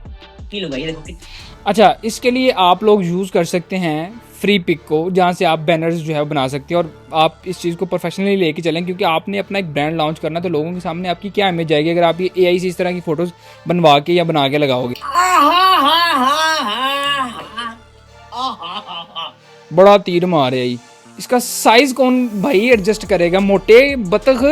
Speaker 2: लूंगा, ये देखो।
Speaker 1: अच्छा, इसके लिए आप लोग यूज़ कर सकते हैं फ्री पिक को, जहाँ से आप बैनर्स जो है बना सकते हैं। और आप इस चीज़ को प्रोफेशनली लेके चलें, क्योंकि आपने अपना एक ब्रांड लॉन्च करना, तो लोगों के सामने आपकी क्या इमेज जाएगी अगर आप ये एआई से इस तरह की फोटोज बनवा के या बना के लगाओगे। बड़ा तीर मार है, इसका साइज कौन भाई एडजस्ट करेगा? मोटे बतख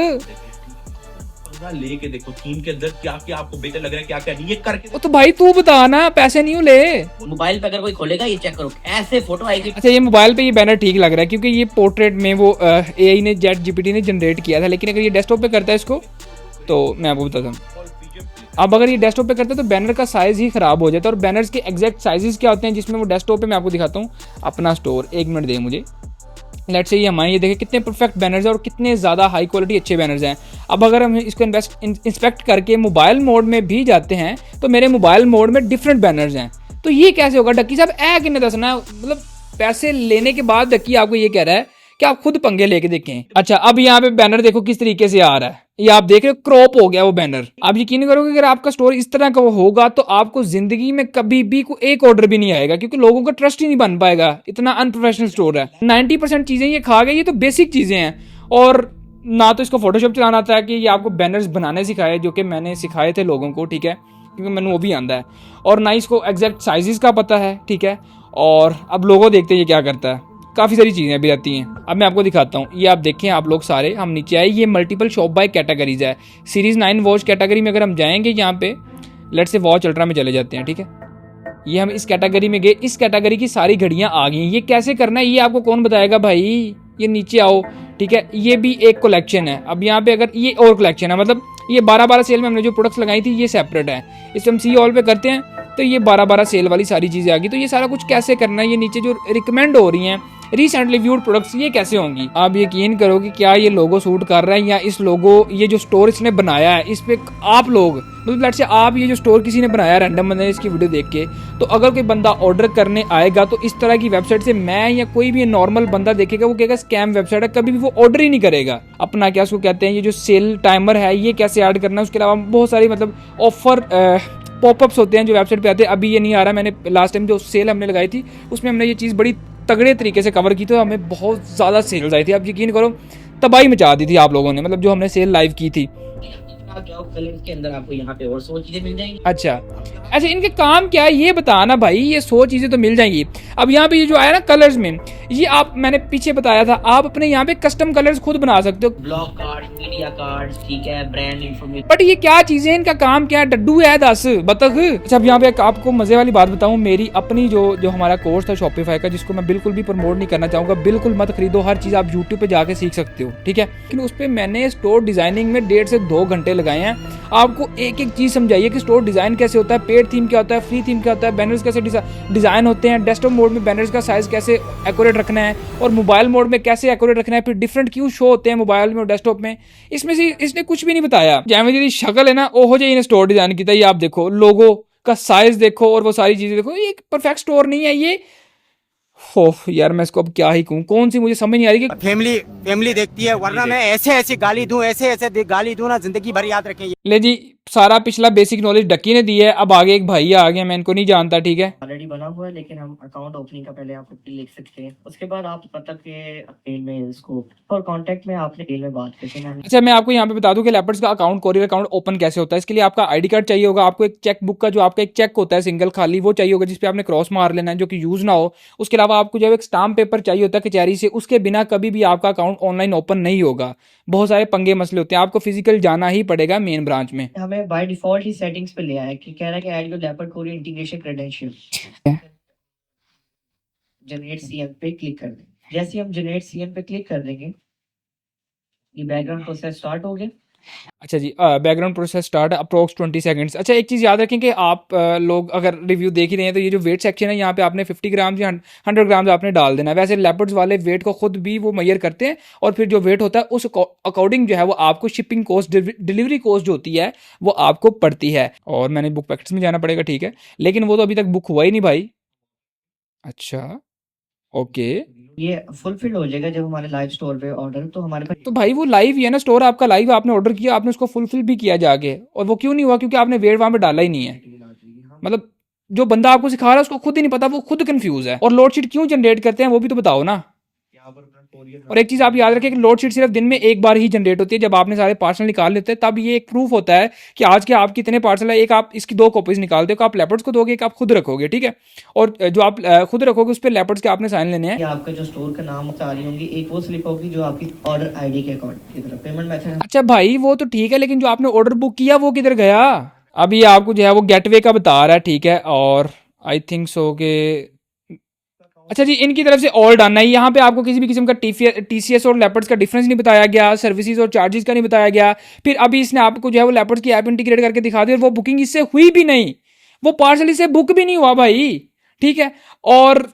Speaker 3: लेके देखो थीम के अंदर क्या क्या आपको बेहतर लग रहा है, क्या क्या नहीं, ये करके।
Speaker 1: वो तो भाई तू बता ना, पैसे नहीं हो ले।
Speaker 2: मोबाइल पे अगर कोई खोलेगा, ये चेक करो ऐसे फोटो आएगी।
Speaker 1: अच्छा, ये मोबाइल पे ये बैनर ठीक लग रहा है क्योंकि ये पोर्ट्रेट में वो एआई ने चैट जीपीटी ने जनरेट किया था, लेकिन अगर ये डेस्कटॉप पे करता है इसको, तो मैं आपको बताता हूँ। अब अगर ये डेस्कटॉप पे करता है तो बैनर का साइज ही खराब हो जाता है। और बैनर्स के एग्जैक्ट साइजेस क्या होते हैं जिसमें वो डेस्कटॉप पे मैं आपको दिखाता हूँ अपना स्टोर। 1 मिनट दे मुझे। लेट्स से ये हमारे, ये देखें कितने परफेक्ट बैनर्स हैं और कितने ज़्यादा हाई क्वालिटी अच्छे बैनर्स हैं। अब अगर हम इसको इंस्पेक्ट करके मोबाइल मोड में भी जाते हैं तो मेरे मोबाइल मोड में डिफरेंट बैनर्स हैं। तो ये कैसे होगा डक्की साहब? किन्ने दसना, मतलब पैसे लेने के बाद डक्की आपको ये कह रहा है कि आप खुद पंगे लेके देखें। अच्छा, अब यहाँ पे बैनर देखो किस तरीके से आ रहा है, ये आप देख रहे हो क्रॉप हो गया वो बैनर। आप यकीन करोगे अगर आपका स्टोर इस तरह का होगा तो आपको जिंदगी में कभी भी कोई एक ऑर्डर भी नहीं आएगा, क्योंकि लोगों का ट्रस्ट ही नहीं बन पाएगा। इतना अनप्रोफेशनल स्टोर है। 90% चीजें ये खा गई, ये तो बेसिक चीजें हैं। और ना तो इसको फोटोशॉप चलाना आता है कि ये आपको बैनर्स बनाने सिखाए, जो कि मैंने सिखाए थे लोगों को, ठीक है, क्योंकि मैंने वो भी आंदा है। और ना इसको एग्जैक्ट साइजेस का पता है, ठीक है। और अब लोगों देखते हैं ये क्या करता है, काफ़ी सारी चीज़ें भी रहती हैं। अब मैं आपको दिखाता हूँ, ये आप देखें आप लोग सारे, हम नीचे आए, ये मल्टीपल शॉप बाय कैटेगरीज है। सीरीज़ 9 वॉच कैटेगरी में अगर हम जाएंगे, यहाँ पे लेट से वॉच अल्ट्रा में चले जाते हैं, ठीक है। ये हम इस कैटेगरी में गए, इस कैटेगरी की सारी घड़ियाँ आ गई। ये कैसे करना है ये आपको कौन बताएगा भाई? ये नीचे आओ, ठीक है। ये भी एक कलेक्शन है। अब यहाँ पे अगर ये और कलेक्शन है, मतलब ये 12-12 सेल में हमने जो प्रोडक्ट्स लगाई थी ये सेपरेट है। इसे हम सी ऑल पे करते हैं तो ये 12-12 सेल वाली सारी चीज़ें आ गई। तो ये सारा कुछ कैसे करना है, ये नीचे जो रिकमेंड हो रही हैं रिसेंटली व्यूड प्रोडक्ट्स, ये कैसे होंगी? आप यकीन करो कि क्या ये लोगो सूट कर रहा है, या इस लोगो, ये जो स्टोर इसने बनाया है इस पे आप लोग, मतलब लेट्स से आप, ये जो स्टोर किसी ने बनाया रैंडम बंदे ने इसकी वीडियो देख के, तो अगर कोई बंदा ऑर्डर करने आएगा तो इस तरह की वेबसाइट से मैं या कोई भी नॉर्मल बंदा देखेगा, वो कहेगा स्कैम वेबसाइट है, कभी भी वो ऑर्डर ही नहीं करेगा। अपना क्या उसको कहते हैं, ये जो सेल टाइमर है ये कैसे ऐड करना है, उसके अलावा बहुत सारी मतलब ऑफर पॉपअप्स होते हैं जो वेबसाइट पे आते हैं। अभी ये नहीं आ रहा, मैंने लास्ट टाइम जो सेल हमने लगाई थी उसमें हमने ये चीज़ बड़ी तगड़े तरीके से कवर की, तो हमें बहुत ज़्यादा सेल्स आई थी। आप यकीन करो तबाही मचा दी थी आप लोगों ने, मतलब जो हमने सेल लाइव की थी।
Speaker 2: के अंदर आपको यहाँ पे और 100 चीजें मिल जाएंगी।
Speaker 1: अच्छा, इनके काम क्या है ये बताना भाई। ये 100 चीजें तो मिल जाएंगी। अब यहाँ पे ये जो आया ना कलर्स में, ये आप, मैंने पीछे बताया था, आप अपने यहाँ पे कस्टम कलर्स खुद बना सकते हो।
Speaker 2: ब्लॉक कार्ड, मीडिया कार्ड, ठीक है, ब्रांड इंफॉर्मेशन।
Speaker 1: बट ये क्या चीजें, इनका काम क्या है? डड्डू है 10 बतख। अच्छा, अब यहाँ पे आपको मजे वाली बात बताऊं, मेरी अपनी जो हमारा कोर्स था शॉपिफाई का, जिसको मैं बिल्कुल भी प्रमोट नहीं करना चाहूंगा, बिल्कुल मत खरीदो, हर चीज आप यूट्यूब पे जाके सीख सकते हो, ठीक है। लेकिन उस पर मैंने स्टोर डिजाइनिंग में 1.5 से 2 घंटे लगाए हैं। आपको एक एक चीज समझाइए कि स्टोर डिजाइन कैसे होता है, पेड थीम क्या होता है, फ्री थीम क्या होता है, बैनर्स कैसे डिजाइन होते हैं, डेस्कटॉप मोड में बैनर्स का साइज कैसे एक्यूरेट रखना है, और मोबाइल मोड में कैसे एक्यूरेट रखना है, फिर डिफरेंट क्यों शो होते हैं मोबाइल में और डेस्कटॉप में। इसमें से इसने कुछ भी नहीं बताया। जैसे मेरी शक्ल है ना, ओहो जी इन्हें स्टोर डिजाइन किया। ये आप देखो, लोगो का साइज देखो और वो सारी चीजें देखो, ये एक परफेक्ट स्टोर नहीं है। ये ओह यार, मैं इसको अब क्या ही कहूँ, कौन सी मुझे समझ नहीं आ रही कि
Speaker 4: फैमिली फैमिली देखती है, वरना मैं ऐसे ऐसे गाली दूं, ऐसे ऐसे गाली दूं ना, जिंदगी भर याद रखें ये।
Speaker 1: ले जी, सारा पिछला बेसिक नॉलेज डक्की ने दी है, अब आगे एक भाई आ गया, मैं इनको नहीं जानता, ठीक है।
Speaker 5: ऑलरेडी बना हुआ है, लेकिन हम अकाउंट ओपनिंग का पहले आप लिख सकते हैं। उसके बाद आप मतलब के मेल में इसको और कांटेक्ट में आपने मेल में बात करते हैं।
Speaker 1: अच्छा, मैं आपको यहाँ पे बता दूं कि लेपर्ड्स का अकाउंट, कोरियर अकाउंट ओपन कैसे होता है। इसके लिए आपका आईडी कार्ड चाहिए होगा, आपको एक चेक बुक का जो आपका एक चेक होता है सिंगल खाली, वो चाहिए होगा, जिसपे आपने क्रॉस मार लेना है, जो कि यूज ना हो। उसके अलावा आपको जो है एक स्टाम्प पेपर चाहिए होता है कचहरी से, उसके बिना कभी भी आपका अकाउंट ऑनलाइन ओपन नहीं होगा। बहुत सारे पंगे मसले होते हैं, आपको फिजिकल जाना ही पड़ेगा मेन ब्रांच में।
Speaker 5: हमें बाय डिफॉल्ट ही सेटिंग्स पे ले आया कि कह रहा है कि add your leopard courier integration credential. Generate CM पे क्लिक कर दें। जैसे हम जनरेट सीएम पे क्लिक कर देंगे, ये बैकग्राउंड प्रोसेस स्टार्ट हो गया।
Speaker 1: अच्छा जी, background process start approx 20 seconds. अच्छा, एक चीज़ याद रखें कि आप लोग अगर रिव्यू देख ही रहे हैं तो ये जो वेट सेक्शन है, यहाँ पे आपने 50 ग्राम या 100 ग्राम आपने डाल देना है। वैसे लेपर्ड्स वाले वेट को खुद भी वो मेजर करते हैं, और फिर जो वेट होता है उस अकॉर्डिंग जो है वो आपको शिपिंग कॉस्ट, डिलीवरी कॉस्ट जो होती है वो आपको पड़ती है। और मैंने बुक पैकेट्स में जाना पड़ेगा, ठीक है, लेकिन वो तो अभी तक बुक हुआ ही नहीं भाई। अच्छा, ओके।
Speaker 5: ये फुलफिल हो जाएगा जब हमारे लाइव स्टोर पे ऑर्डर, तो हमारे पास
Speaker 1: तो भाई वो लाइव ही है ना, स्टोर आपका लाइव, आपने ऑर्डर किया, आपने उसको फुलफिल भी किया जाके, और वो क्यों नहीं हुआ? क्योंकि आपने वेट वहां पे डाला ही नहीं है। मतलब जो बंदा आपको सिखा रहा है उसको खुद ही नहीं पता, वो खुद कंफ्यूज है। और लोड शीट क्यों जनरेट करते हैं वो भी तो बताओ ना। और एक चीज आप याद रखें कि लोड शीट सिर्फ दिन में एक बार ही जनरेट होती है, जब आपने सारे पार्सल निकाल लेते हैं, तब ये एक प्रूफ होता है कि आज के आप कितने पार्सल है। एक आप इसकी 2 कॉपीज निकालते हो, एक आप लेपर्ड्स को दोगे, एक आप खुद रखोगे, ठीक है। और जो आप खुद रखोगे उस पर लेपर्ड्स के आपने साइन लेने हैं।
Speaker 5: ये आपका जो स्टोर का नाम आ रही होंगी, एक वो स्लिप होगी जो आपकी ऑर्डर आईडी के अकॉर्डिंग की तरफ पेमेंट मेथड।
Speaker 1: अच्छा भाई, वो तो ठीक है, लेकिन जो आपने ऑर्डर बुक किया वो किधर गया? अभी आपको जो है वो गेटवे का बता रहा है, ठीक है। और आई थिंक सो के, अच्छा जी, इनकी तरफ से ऑल डन है। यहाँ पे आपको किसी भी किस्म का टीसीएस और लेपर्ड्स का डिफरेंस नहीं बताया गया, सर्विसेज और चार्जेस का नहीं बताया गया। फिर अभी इसने आपको जो है वो लेपर्ड्स की ऐप इंटीग्रेट करके दिखा दी, और वो बुकिंग इससे हुई भी नहीं, वो पार्सल इससे बुक भी नहीं हुआ भाई, ठीक है। और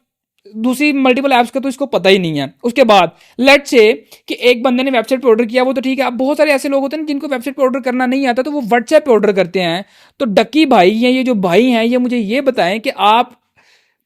Speaker 1: दूसरी मल्टीपल ऐप्स का तो इसको पता ही नहीं है। उसके बाद लेट से कि एक बंदे ने वेबसाइट पे ऑर्डर किया, वो तो ठीक है। अब बहुत सारे ऐसे लोग होते हैं जिनको वेबसाइट पे ऑर्डर करना नहीं आता, तो वो व्हाट्सएप पे ऑर्डर करते हैं। तो डक्की भाई हैं ये जो भाई हैं, ये मुझे ये बताएं कि आप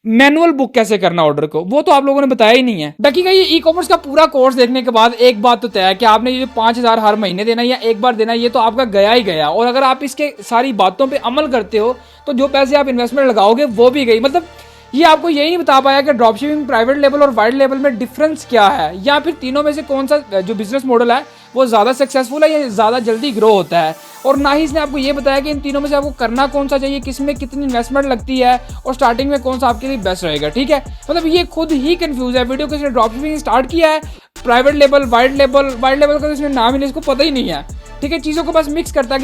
Speaker 1: मैनुअल बुक कैसे करना ऑर्डर को, वो तो आप लोगों ने बताया ही नहीं है। डक्की का ये ई कॉमर्स का पूरा कोर्स देखने के बाद एक बात तो तय है कि आपने ये 5,000 हर महीने देना या एक बार देना, ये तो आपका गया ही गया। और अगर आप इसके सारी बातों पे अमल करते हो तो जो पैसे आप इन्वेस्टमेंट लगाओगे वो भी गई। मतलब ये आपको यही नहीं बता पाया कि ड्रॉप शिपिंग प्राइवेट लेवल और वाइड लेवल में डिफरेंस क्या है, या फिर तीनों में से कौन सा जो बिजनेस मॉडल है वो ज़्यादा सक्सेसफुल है या ज़्यादा जल्दी ग्रो होता है। और ना ही इसने आपको ये बताया कि इन तीनों में से आपको करना कौन सा चाहिए, किस में कितनी इन्वेस्टमेंट लगती है, और स्टार्टिंग में कौन सा आपके लिए बेस्ट रहेगा, ठीक है। मतलब ये खुद ही कंफ्यूज है। वीडियो को इसने ड्रॉप शिपिंग स्टार्ट किया है, प्राइवेट लेवल, वाइड लेवल का तो इसने नाम ही नहीं, इसको पता ही नहीं है, ठीक है। चीज़ों को बस मिक्स करता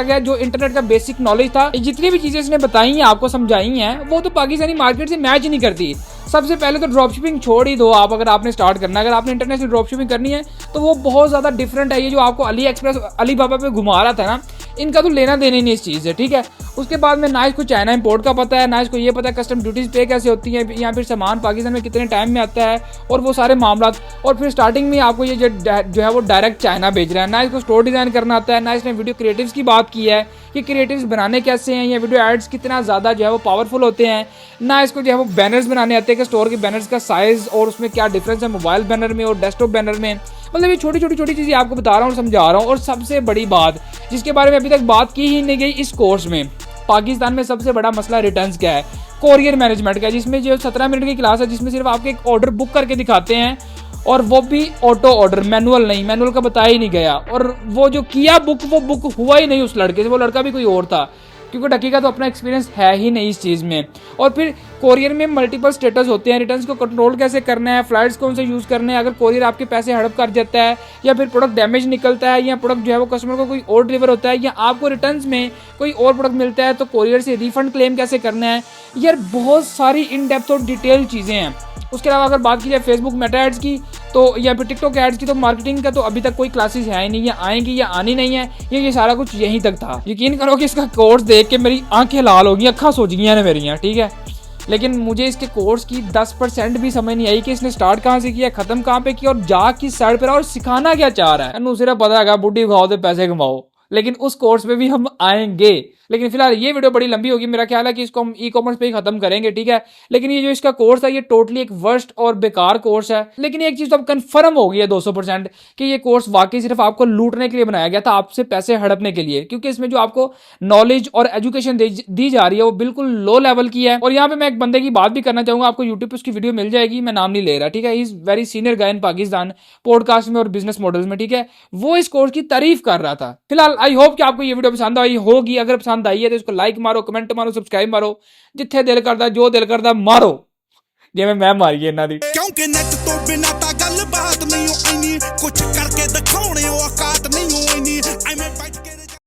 Speaker 1: गया। जो इंटरनेट का बेसिक नॉलेज था, जितनी भी चीज़ें इसने बताई हैं, आपको समझाई हैं, वो तो पाकिस्तानी मार्केट से मैच ही नहीं करती। सबसे पहले तो ड्रॉप शिपिंग छोड़ ही दो आप, अगर आपने स्टार्ट करना है, अगर आपने इंटरनेशनल ड्रॉप शिपिंग करनी है तो वो बहुत ज़्यादा डिफरेंट है। ये जो आपको अली एक्सप्रेस, अली बाबा पे घुमा रहा था ना, इनका तो लेना देना ही नहीं इस चीज़ से, ठीक है। उसके बाद में ना इसको चाइना इंपोर्ट का पता है, ना इसको ये पता है कस्टम ड्यूटीज़ पे कैसे होती हैं, या फिर सामान पाकिस्तान में कितने टाइम में आता है, और वो सारे मामला। और फिर स्टार्टिंग में आपको ये जो है वो डायरेक्ट चाइना भेज रहा है। ना इसको स्टोर डिज़ाइन करना आता है, ना इसने वीडियो क्रिएटिव्स की बात की है कि क्रिएटिव्स बनाने कैसे हैं, या वीडियो एड्स कितना ज़्यादा जो है वो पावरफुल होते हैं। ना इसको जो है वो बैनर्स बनाने आते हैं कि स्टोर के बैनर्स का साइज़ और उसमें क्या डिफरेंस है मोबाइल बैनर में और डेस्कटॉप बैनर में। मतलब ये छोटी छोटी चीज़ें आपको बता रहा हूँ और समझा रहा हूँ। और सबसे बड़ी बात जिसके बारे में अभी तक बात की ही नहीं गई इस कोर्स में, पाकिस्तान में सबसे बड़ा मसला रिटर्न्स का है, कोरियर मैनेजमेंट का, जिसमें जो 17 मिनट की क्लास है, जिसमें सिर्फ आपके एक ऑर्डर बुक करके दिखाते हैं, और वो भी ऑटो ऑर्डर, मैनुअल नहीं, मैनुअल का बताया ही नहीं गया। और वो जो किया बुक, वो बुक हुआ ही नहीं उस लड़के से, वो लड़का भी कोई और था, क्योंकि डक्की का तो अपना एक्सपीरियंस है ही नहीं इस चीज़ में। और फिर कोरियर में मल्टीपल स्टेटस होते हैं, रिटर्न्स को कंट्रोल कैसे करना है, फ्लाइट्स कौन से यूज़ करने हैं, अगर कोरियर आपके पैसे हड़प कर जाता है, या फिर प्रोडक्ट डैमेज निकलता है, या प्रोडक्ट जो है वो कस्टमर को कोई और डिलीवर होता है, या आपको रिटर्न्स में कोई और प्रोडक्ट मिलता है तो कोरियर से रिफंड क्लेम कैसे करना है। यार बहुत सारी इन डेप्थ और डिटेल चीज़ें हैं। उसके अलावा अगर बात की जाए फेसबुक मेटा एड्स की तो, या फिर टिकटॉक एड्स की, तो मार्केटिंग का तो अभी तक कोई क्लासेस है ही नहीं, या आएंगी या आनी नहीं है, ये सारा कुछ यहीं तक था। यकीन करो कि इसका कोर्स देख के मेरी आंखें लाल हो गई, अक्खा सोच गई हैं मेरी, ठीक है। लेकिन मुझे इसके कोर्स की 10% भी समझ नहीं आई कि इसने स्टार्ट कहाँ से किया, खत्म कहाँ पे किया, और जा किस साइड पर, और सिखाना क्या चाह रहा है। सिर्फ पता है बुढ़ी खाओ तो पैसे कमाओ, लेकिन उस कोर्स पे भी हम आएंगे। लेकिन फिलहाल ये वीडियो बड़ी लंबी होगी, मेरा ख्याल है कि इसको हम ई कॉमर्स पे ही खत्म करेंगे, ठीक है। लेकिन ये जो इसका कोर्स है ये टोटली एक वर्स्ट और बेकार कोर्स है। लेकिन एक चीज तो अब कंफर्म हो गई है 200% कि ये कोर्स वाकई सिर्फ आपको लूटने के लिए बनाया गया था, आपसे पैसे हड़पने के लिए, क्योंकि इसमें जो आपको नॉलेज और एजुकेशन दी जा रही है वो बिल्कुल लो लेवल की है। और यहाँ पे मैं एक बंदे की बात भी करना चाहूंगा, आपको यूट्यूब पे उसकी वीडियो मिल जाएगी, मैं नाम नहीं ले रहा, ठीक है। Is very senior guy in Pakistan podcast में और बिजनेस मॉडल्स में, ठीक है। वो इस कोर्स की तारीफ कर रहा था। फिलहाल आई होप कि आपको ये वीडियो पसंद आई होगी। अगर पसंद आई है तो इसको लाइक मारो, कमेंट मारो, सब्सक्राइब मारो, जिथे दिल करदा जो दिल करदा मारो, जिवें मैं मारी इन्हां दी।
Speaker 6: क्योंकि नेट तो बिना ता गल बात नहीं आईनी, कुछ करके दिखाउणे औकात